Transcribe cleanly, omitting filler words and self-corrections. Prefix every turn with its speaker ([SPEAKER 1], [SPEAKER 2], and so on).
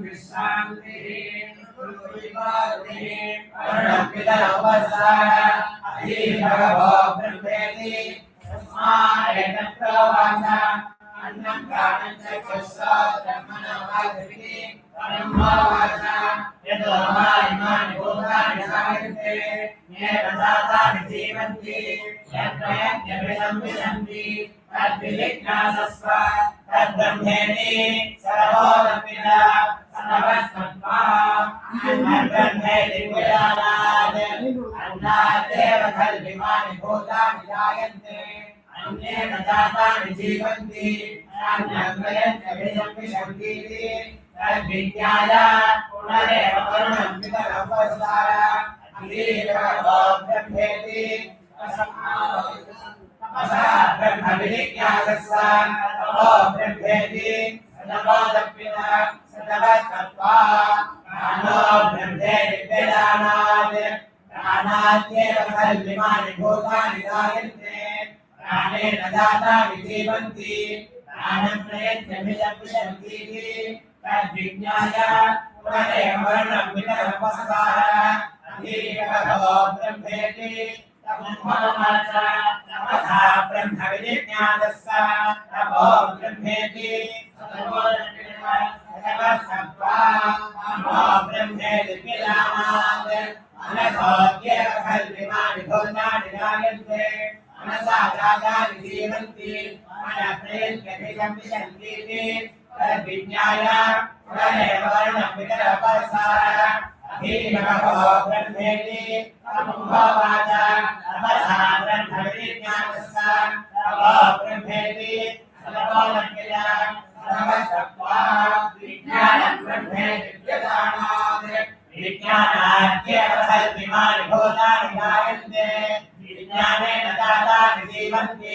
[SPEAKER 1] विश्रान्तिः पितरवसाय अधि भगवो ब्रह्मेति तस्मादेतत्प्रवाच अन्नं प्राणं चक्षुश्रोत्रमनोवाचमिति परमोवाच यतो वा इमानि भूतानि जायन्ते येन जातानि जीवन्ति यत्र यज्ञमिदं विशन्ति तद्विजिज्ञासस्व तद्ब्रह्मेति सर्वोदपिता सर्वस्मत्वा अन्नब्रह्मेति विजानात् अन्नादेव खल्विमानि भूतानि जायन्ते अन्येन जातानि जीवन्ति अन्नत्रयञ्च विशन्तीति तद्विज्ञाय पुनरेव वरुणं पितरवसाय अधीर्भगवो ब्रह्मेति तपसा ब्रह्मविजिज्ञासस्व तपो ब्रह्मेति सतपोदप्यता सतपस्तत्त्वा प्राणो ब्रह्मेति वेदानात् प्राणाद्येव खल्विमानि भूतानि जायन्ते प्राणेन जातानि जीवन्ति प्राणत्रयञ्च विशन्तीति तद्विज्ञाय पुनरेव वर्णं पितरवसाय अधीर्भगवो ब्रह्मेति तपसा ब्रह्मविजिज्ञासस्व तपो ब्रह्मेति सतपस्तत्त्वा प्राणो ब्रह्मेति वेदानात् अनघोद्येव खल्विमानि भूतानि जायन्ते मनसा जातानि जीवन्ति मनःप्रयञ्च विशन्तीति तद्विज्ञाय पुनरेव वर्णं पितरवसाय अधीर्भगवो ब्रह्मेति तमुवाच तपसा ब्रह्मविजिज्ञासस्व तपो ब्रह्मेति सतपोदप्यता सतपस्तत्त्वा विज्ञानं ब्रह्मेति व्यजानात् विज्ञानाद्येव खल्विमानि भूतानि जायन्ते विज्ञानेन जातानि जीवन्ति